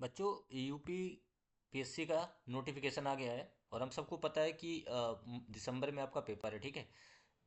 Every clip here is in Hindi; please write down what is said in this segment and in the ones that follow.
बच्चों, यूपी पीएससी का नोटिफिकेशन आ गया है और हम सबको पता है कि दिसंबर में आपका पेपर है। ठीक है,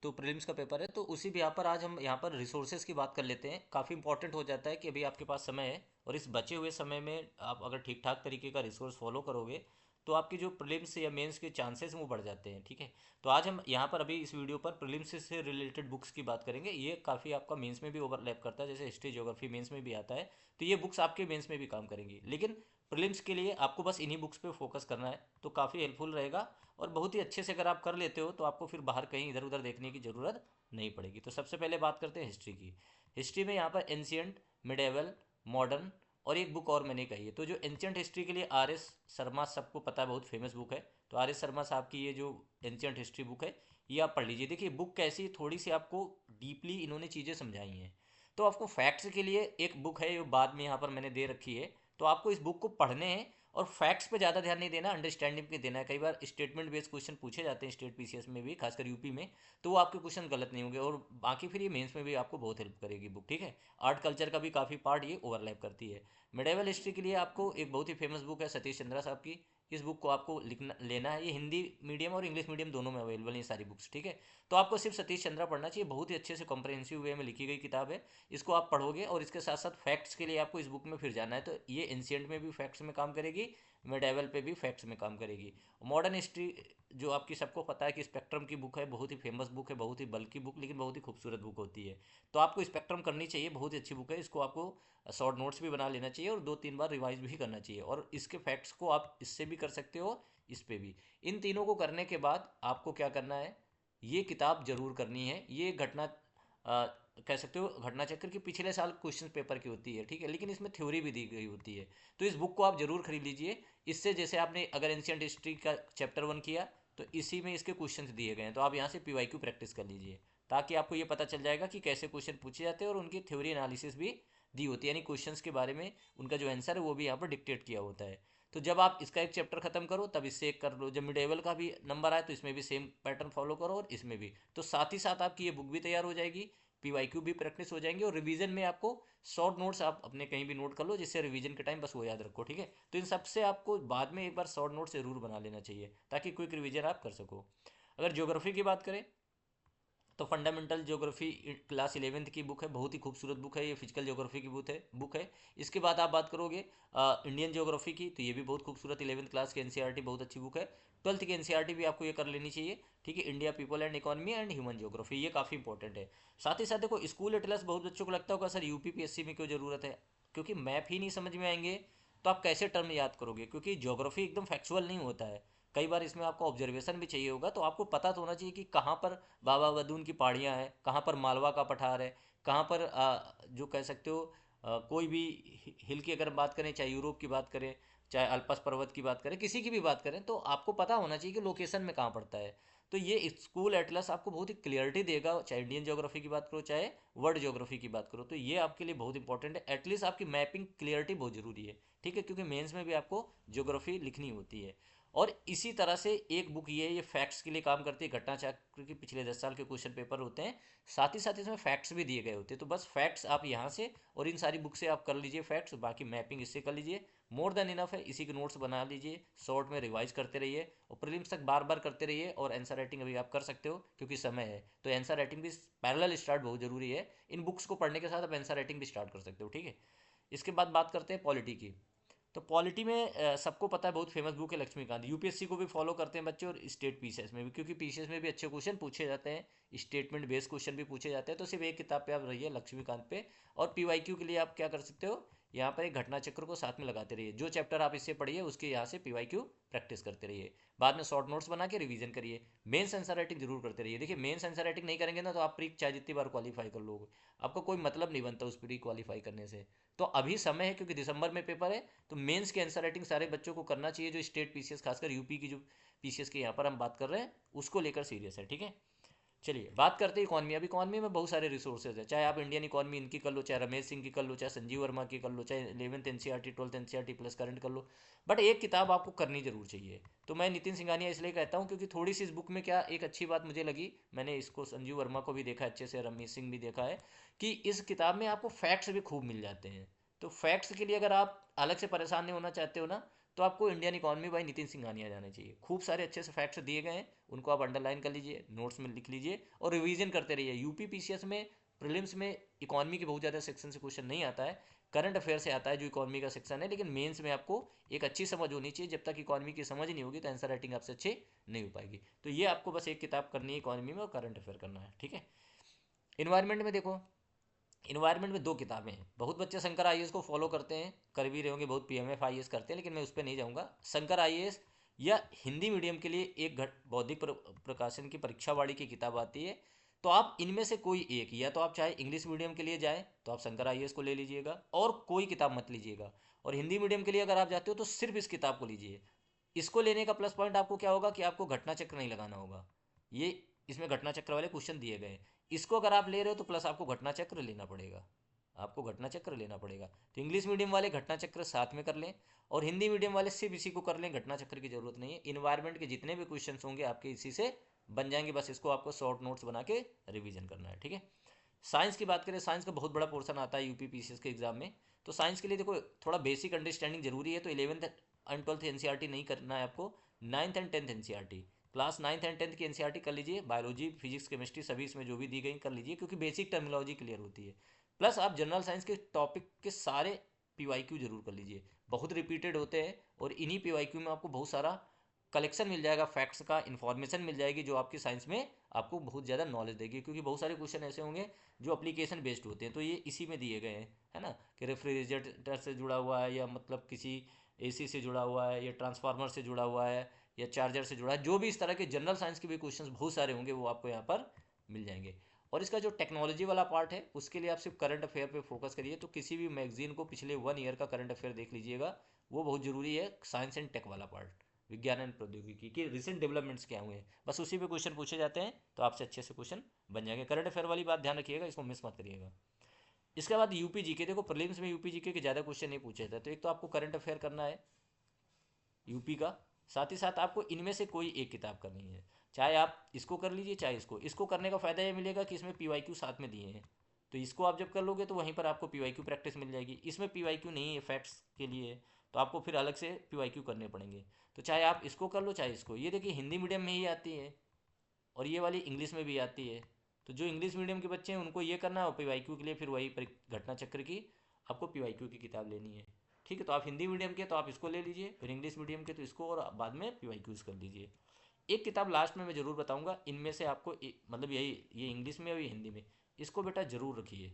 तो प्रीलिम्स का पेपर है, तो उसी भी यहाँ पर आज हम यहाँ पर रिसोर्सेज की बात कर लेते हैं। काफ़ी इंपॉर्टेंट हो जाता है कि अभी आपके पास समय है और इस बचे हुए समय में आप अगर ठीक ठाक तरीके का रिसोर्स फॉलो करोगे तो आपकी जो प्रीलिम्स या मेंस के चांसेस हैं वो बढ़ जाते हैं। ठीक है, तो आज हम यहाँ पर अभी इस वीडियो पर प्रीलिम्स से रिलेटेड बुक्स की बात करेंगे। ये काफ़ी आपका मेंस में भी ओवरलैप करता है, जैसे हिस्ट्री ज्योग्राफी मेंस में भी आता है, तो ये बुक्स आपके मेंस में भी काम करेंगी। लेकिन प्रीलिम्स के लिए आपको बस इन्हीं बुक्स पे फोकस करना है, तो काफ़ी हेल्पफुल रहेगा। और बहुत ही अच्छे से अगर आप कर लेते हो तो आपको फिर बाहर कहीं इधर उधर देखने की ज़रूरत नहीं पड़ेगी। तो सबसे पहले बात करते हैं हिस्ट्री की। हिस्ट्री में यहाँ पर एंशियंट, मिडेवल, मॉडर्न और एक बुक और मैंने कही है। तो जो एंशियंट हिस्ट्री के लिए आर एस शर्मा, सबको पता है, बहुत फेमस बुक है। तो आर एस शर्मा साहब की ये जो एंशियंट हिस्ट्री बुक है, ये आप पढ़ लीजिए। देखिए बुक कैसी, थोड़ी सी आपको डीपली इन्होंने चीज़ें समझाई हैं। तो आपको फैक्ट्स के लिए एक बुक है, जो बाद में यहाँ पर मैंने दे रखी है। तो आपको इस बुक को पढ़ने हैं और फैक्ट्स पे ज़्यादा ध्यान नहीं देना, अंडरस्टैंडिंग पे देना है। कई बार स्टेटमेंट बेस्ड क्वेश्चन पूछे जाते हैं स्टेट पीसीएस में भी, खासकर यूपी में, तो वो आपके क्वेश्चन गलत नहीं होंगे और बाकी फिर ये मेंस में भी आपको बहुत हेल्प करेगी बुक। ठीक है, आर्ट कल्चर का भी काफ़ी पार्ट ये ओवरलैप करती है। मिडेवल हिस्ट्री के लिए आपको एक बहुत ही फेमस बुक है सतीश चंद्रा साहब की। इस बुक को आपको लिखना लेना है। ये हिंदी मीडियम और इंग्लिश मीडियम दोनों में अवेलेबल है ये सारी बुक्स। ठीक है, तो आपको सिर्फ सतीश चंद्रा पढ़ना चाहिए, बहुत ही अच्छे से कॉम्प्रहेंसिव वे में लिखी गई किताब है। इसको आप पढ़ोगे और इसके साथ साथ फैक्ट्स के लिए आपको इस बुक में फिर जाना है, तो ये एंशियंट में भी फैक्ट्स में काम करेगी, मिडेवल पे भी फैक्ट्स में काम करेगी। मॉडर्न हिस्ट्री जो आपकी सबको पता है कि स्पेक्ट्रम की बुक है, बहुत ही फेमस बुक है, बहुत ही बल्कि बुक, लेकिन बहुत ही खूबसूरत बुक होती है। तो आपको स्पेक्ट्रम करनी चाहिए, बहुत ही अच्छी बुक है। इसको आपको शॉर्ट नोट्स भी बना लेना चाहिए और 2-3 बार रिवाइज भी करना चाहिए, और इसके फैक्ट्स को आप इससे भी कर सकते हो, इस पे भी। इन तीनों को करने के बाद आपको क्या करना है, ये किताब जरूर करनी है। ये घटना कह सकते हो घटना चक्र की पिछले साल क्वेश्चन पेपर की होती है। ठीक है, लेकिन इसमें थ्योरी भी दी गई होती है। तो इस बुक को आप जरूर खरीद लीजिए। इससे जैसे आपने अगर एंशियंट हिस्ट्री का चैप्टर 1 किया, तो इसी में इसके क्वेश्चंस दिए गए हैं, तो आप यहाँ से पीवाईक्यू प्रैक्टिस कर लीजिए, ताकि आपको ये पता चल जाएगा कि कैसे क्वेश्चन पूछे जाते हैं, और उनकी थ्योरी एनालिसिस भी दी होती है, यानी क्वेश्चंस के बारे में उनका जो आंसर है वो भी यहाँ पर डिक्टेट किया होता है। तो जब आप इसका एक चैप्टर खत्म करो तब इससे एक कर लो, जब मिडेवल का भी नंबर आए तो इसमें भी सेम पैटर्न फॉलो करो और इसमें भी, तो साथ ही साथ आपकी ये बुक भी तैयार हो जाएगी, पीवाईक्यू भी प्रैक्टिस हो जाएंगे, और रिवीजन में आपको शॉर्ट नोट्स आप अपने कहीं भी नोट कर लो, जिससे रिवीजन के टाइम बस वो याद रखो। ठीक है, तो इन सबसे आपको बाद में एक बार शॉर्ट नोट जरूर बना लेना चाहिए, ताकि क्विक रिवीजन आप कर सको। अगर ज्योग्राफी की बात करें तो फंडामेंटल ज्योग्राफी क्लास 11th की बुक है, बहुत ही खूबसूरत बुक है। ये फिजिकल ज्योग्राफी की बुक है। इसके बाद आप बात करोगे इंडियन ज्योग्राफी की, तो ये भी बहुत खूबसूरत 11th क्लास की एनसीईआरटी बहुत अच्छी बुक है। 12th की एनसीईआरटी भी आपको ये कर लेनी चाहिए। ठीक है, India people and economy and human geography, ये काफ़ी इंपॉर्टेंट है। साथ ही साथ देखो, स्कूल एटलस बहुत बच्चों को लगता होगा सर यूपीपीएससी में क्यों ज़रूरत है, क्योंकि मैप ही नहीं समझ में आएंगे तो आप कैसे टर्म याद करोगे, क्योंकि ज्योग्राफी एकदम फैक्चुअल नहीं होता है। कई बार इसमें आपको ऑब्जर्वेशन भी चाहिए होगा, तो आपको पता तो होना चाहिए कि कहाँ पर बाबा वदून की पहाड़ियाँ हैं, कहाँ पर मालवा का पठार है, कहाँ पर जो कह सकते हो कोई भी हिल की अगर बात करें, चाहे यूरोप की बात करें, चाहे अल्पस पर्वत की बात करें, किसी की भी बात करें, तो आपको पता होना चाहिए कि लोकेशन में कहाँ पड़ता है। तो ये स्कूल एटलस आपको बहुत ही क्लियरिटी देगा, चाहे इंडियन ज्योग्राफी की बात करो चाहे वर्ल्ड ज्योग्राफी की बात करो, तो ये आपके लिए बहुत इंपॉर्टेंट है। एटलीस्ट आपकी मैपिंग क्लियरिटी बहुत ज़रूरी है। ठीक है, क्योंकि मेंस में भी आपको ज्योग्राफी लिखनी होती है। और इसी तरह से एक बुक ये फैक्ट्स के लिए काम करती है, घटना चक्र के पिछले 10 साल के क्वेश्चन पेपर होते हैं, साथ ही साथ इसमें फैक्ट्स भी दिए गए होते हैं। तो बस फैक्ट्स आप यहाँ से और इन सारी बुक से आप कर लीजिए फैक्ट्स, बाकी मैपिंग इससे कर लीजिए, मोर देन इनफ है। इसी के नोट्स बना लीजिए, शॉर्ट में रिवाइज करते रहिए और प्रीलिम्स तक बार बार करते रहिए। और आंसर राइटिंग अभी आप कर सकते हो क्योंकि समय है, तो आंसर राइटिंग भी पैरेलल स्टार्ट बहुत जरूरी है। इन बुक्स को पढ़ने के साथ आप आंसर राइटिंग भी स्टार्ट कर सकते हो। ठीक है, इसके बाद बात करते हैं पॉलिटी की। तो पॉलिटी में सबको पता है, बहुत फेमस बुक है लक्ष्मीकांत। यूपीएससी को भी फॉलो करते हैं बच्चे, और स्टेट पीसीएस में भी, क्योंकि पीसीएस में भी अच्छे क्वेश्चन पूछे जाते हैं, स्टेटमेंट बेस्ड क्वेश्चन भी पूछे जाते हैं। तो सिर्फ एक किताब पे आप रहिए, लक्ष्मीकांत पे। और पीवाईक्यू के लिए आप क्या कर सकते हो, यहाँ पर एक घटना चक्र को साथ में लगाते रहिए, जो चैप्टर आप इससे पढ़िए उसके यहाँ से पीवाईक्यू प्रैक्टिस करते रहिए, बाद में शॉर्ट नोट्स बना के रिवीजन करिए। मेंस आंसर राइटिंग जरूर करते रहिए। देखिए मेंस आंसर राइटिंग नहीं करेंगे ना, तो आप प्री चाहे जितनी बार क्वालिफाई कर लोगे, आपको कोई मतलब नहीं बनता उस प्री क्वालिफाई करने से। तो अभी समय है, क्योंकि दिसंबर में पेपर है, तो मेंस के आंसर राइटिंग सारे बच्चों को करना चाहिए, जो स्टेट पीसीएस, खासकर यूपी की जो पीसीएस की यहाँ पर हम बात कर रहे हैं, उसको लेकर सीरियस है। ठीक है, चलिए बात करते हैं इकॉनमी। अब इकॉनमी में बहुत सारे रिसोर्सेज है, चाहे आप इंडियन इकॉनमी इनकी कर लो, चाहे रमेश सिंह की कर लो, चाहे संजीव वर्मा की कर लो, चाहे 11th NCERT 12th NCERT plus current कर लो। बट एक किताब आपको करनी जरूर चाहिए, तो मैं नितिन सिंघानिया इसलिए कहता हूँ क्योंकि थोड़ी सी इस बुक में क्या एक अच्छी बात मुझे लगी, मैंने इसको संजीव वर्मा को भी देखा अच्छे से, रमेश सिंह भी देखा है, कि इस किताब में आपको फैक्ट्स भी खूब मिल जाते हैं। तो फैक्ट्स के लिए अगर आप अलग से परेशान नहीं होना चाहते हो ना, तो आपको Indian economy bye Nitin Singhania जाना चाहिए। खूब सारे अच्छे से फैक्ट्स दिए गए हैं, उनको आप अंडरलाइन कर लीजिए, नोट्स में लिख लीजिए और रिवीजन करते रहिए। यूपी पीसीएस में प्रीलिम्स में इकोनॉमी के बहुत ज़्यादा सेक्शन से क्वेश्चन नहीं आता है, करंट अफेयर से आता है जो इकोनॉमी का सेक्शन है, लेकिन मेंस में आपको एक अच्छी समझ होनी चाहिए। जब तक इकोनॉमी की समझ नहीं होगी तो आंसर राइटिंग आपसे अच्छी नहीं हो पाएगी। तो ये आपको बस एक किताब करनी है इकोनॉमी में और करंट अफेयर करना है, ठीक है। इन्वायरमेंट में देखो, इन्वायरमेंट में दो किताबें हैं। बहुत बच्चे शंकर आईएएस को फॉलो करते हैं, कर भी रहे होंगे, बहुत पीएमएफ आईएएस करते हैं, लेकिन मैं उस पर नहीं जाऊँगा। शंकर आईएएस या हिंदी मीडियम के लिए एक बौद्धिक प्रकाशन की परीक्षा वाली की किताब आती है। तो आप इनमें से कोई एक, या तो आप चाहे इंग्लिश मीडियम के लिए जाएँ तो आप शंकर आईएएस को ले लीजिएगा और कोई किताब मत लीजिएगा, और हिंदी मीडियम के लिए अगर आप जाते हो तो सिर्फ इस किताब को लीजिए। इसको लेने का प्लस पॉइंट आपको क्या होगा कि आपको घटना चक्र नहीं लगाना होगा। ये इसमें घटना चक्र वाले क्वेश्चन दिए गए हैं। इसको अगर आप ले रहे हो तो प्लस आपको घटना चक्र लेना पड़ेगा, आपको घटना चक्र लेना पड़ेगा। तो इंग्लिश मीडियम वाले घटना चक्र साथ में कर लें और हिंदी मीडियम वाले सिर्फ इसी को कर लें, घटना चक्र की जरूरत नहीं है। इन्वायरमेंट के जितने भी क्वेश्चन होंगे आपके इसी से बन जाएंगे, बस इसको आपको शॉर्ट नोट्स बना के रिवीजन करना है, ठीक है। साइंस की बात करें, साइंस का बहुत बड़ा पोर्शन आता है यूपी पीसीएस के एग्जाम में। तो साइंस के लिए देखो थोड़ा बेसिक अंडरस्टैंडिंग जरूरी है, तो 11th एंड 12th एनसीईआरटी नहीं करना है आपको, 9th and 10th NCERT, class 9th and 10th की एनसीईआरटी कर लीजिए। बायोलॉजी फिजिक्स केमिस्ट्री सभी इसमें जो भी दी गई कर लीजिए, क्योंकि बेसिक टर्मिनोलॉजी क्लियर होती है। प्लस आप जनरल साइंस के टॉपिक के सारे पीवाईक्यू जरूर कर लीजिए, बहुत रिपीटेड होते हैं और इन्हीं पीवाईक्यू में आपको बहुत सारा कलेक्शन मिल जाएगा, फैक्ट्स का इन्फॉर्मेशन मिल जाएगी जो आपकी साइंस में आपको बहुत ज़्यादा नॉलेज देगी। क्योंकि बहुत सारे क्वेश्चन ऐसे होंगे जो एप्लीकेशन बेस्ड होते हैं, तो ये इसी में दिए गए हैं, है ना, कि रेफ्रिजरेटर से जुड़ा हुआ है, या मतलब किसी एसी से जुड़ा हुआ है, या ट्रांसफार्मर से जुड़ा हुआ है, या चार्जर से जुड़ा है। जो भी इस तरह के जनरल साइंस के भी क्वेश्चन बहुत सारे होंगे वो आपको यहाँ पर मिल जाएंगे। और इसका जो टेक्नोलॉजी वाला पार्ट है उसके लिए आप सिर्फ करंट अफेयर पे फोकस करिए। तो किसी भी मैगजीन को पिछले 1 ईयर का करंट अफेयर देख लीजिएगा, वो बहुत ज़रूरी है। साइंस एंड टेक वाला पार्ट, विज्ञान एंड प्रौद्योगिकी के रिसेंट डेवलपमेंट्स क्या हुए हैं, बस उसी पे क्वेश्चन पूछे जाते हैं, तो आपसे अच्छे से क्वेश्चन बन जाएंगे। करंट अफेयर वाली बात ध्यान रखिएगा, इसको मिस मत करिएगा। इसके बाद यूपी जीके, देखो प्रीलिम्स में यूपी जीके के ज़्यादा क्वेश्चन नहीं पूछे जाते, तो एक तो आपको करंट अफेयर करना है यूपी का, साथ ही साथ आपको इनमें से कोई एक किताब करनी है। चाहे आप इसको कर लीजिए चाहे इसको करने का फ़ायदा ये मिलेगा कि इसमें पीवाईक्यू साथ में दिए हैं, तो इसको आप जब कर लोगे तो वहीं पर आपको पीवाईक्यू प्रैक्टिस मिल जाएगी। इसमें पीवाईक्यू नहीं है, फैक्ट्स के लिए है, तो आपको फिर अलग से पीवाईक्यू करने पड़ेंगे। तो चाहे आप इसको कर लो चाहे इसको, ये देखिए हिंदी मीडियम में ही आती है और ये वाली इंग्लिश में भी आती है। तो जो इंग्लिश मीडियम के बच्चे हैं उनको ये करना है, और पीवाईक्यू के लिए फिर वही घटना चक्र की आपको पीवाईक्यू की किताब लेनी है, ठीक है। तो आप हिंदी मीडियम के तो आप इसको ले लीजिए, फिर इंग्लिश मीडियम के तो इसको, और बाद में पीवाईक्यूज कर लीजिए। एक किताब लास्ट में मैं ज़रूर बताऊंगा इनमें से आपको, मतलब यही, ये इंग्लिश में और ये हिंदी में, इसको बेटा ज़रूर रखिए।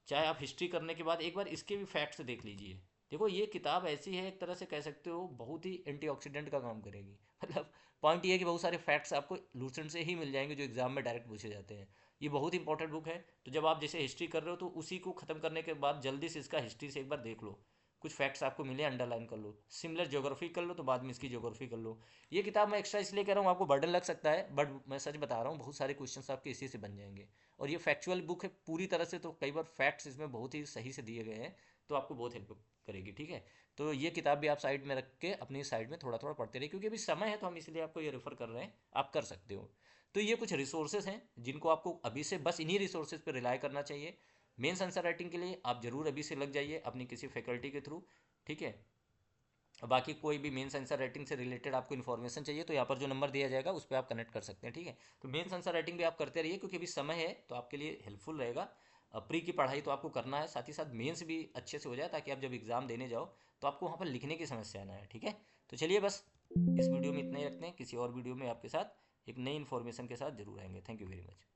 चाहे आप हिस्ट्री करने के बाद एक बार इसके भी फैक्ट्स देख लीजिए। देखो ये किताब ऐसी है, एक तरह से कह सकते हो बहुत ही एंटीऑक्सीडेंट का काम करेगी। मतलब पॉइंट ये है कि बहुत सारे फैक्ट्स आपको लूसेंट से ही मिल जाएंगे जो एग्जाम में डायरेक्ट पूछे जाते हैं। ये बहुत इंपॉर्टेंट बुक है। तो जब आप जैसे हिस्ट्री कर रहे हो तो उसी को ख़त्म करने के बाद जल्दी से इसका हिस्ट्री से एक बार देख लो, कुछ फैक्ट्स आपको मिले अंडरलाइन कर लो, सिमिलर ज्योग्राफी कर लो तो बाद में इसकी ज्योग्राफी कर लो। ये किताब मैं एक्स्ट्रा इसलिए कह रहा हूँ, आपको बर्डन लग सकता है, बट मैं सच बता रहा हूँ बहुत सारे क्वेश्चंस आपके इसी से बन जाएंगे। और ये फैक्चुअल बुक है पूरी तरह से, तो कई बार फैक्ट्स इसमें बहुत ही सही से दिए गए हैं, तो आपको बहुत हेल्प करेगी, ठीक है। तो ये किताब भी आप साइड में रख के अपनी साइड में थोड़ा थोड़ा पढ़ते रहिए, क्योंकि अभी समय है तो हम इसलिए आपको ये रेफर कर रहे हैं, आप कर सकते हो। तो ये कुछ रिसोर्सेज हैं जिनको आपको अभी से बस इन्हीं रिसोर्सेज पर रिलाई करना चाहिए। मेंस आंसर राइटिंग के लिए आप जरूर अभी से लग जाइए अपनी किसी फैकल्टी के थ्रू, ठीक है। बाकी कोई भी मेंस आंसर राइटिंग से रिलेटेड आपको इन्फॉर्मेशन चाहिए तो यहाँ पर जो नंबर दिया जाएगा उस पर आप कनेक्ट कर सकते हैं, ठीक है। तो मेंस आंसर राइटिंग भी आप करते रहिए, क्योंकि अभी समय है तो आपके लिए हेल्पफुल रहेगा। प्री की पढ़ाई तो आपको करना है, साथ ही साथ मेंस भी अच्छे से हो जाए, ताकि आप जब एग्ज़ाम देने जाओ तो आपको वहाँ पर लिखने की समस्या ना है, ठीक है। तो चलिए बस इस वीडियो में इतना ही रखते हैं, किसी और वीडियो में आपके साथ एक नई इन्फॉर्मेशन के साथ जरूर आएंगे। Thank you very much.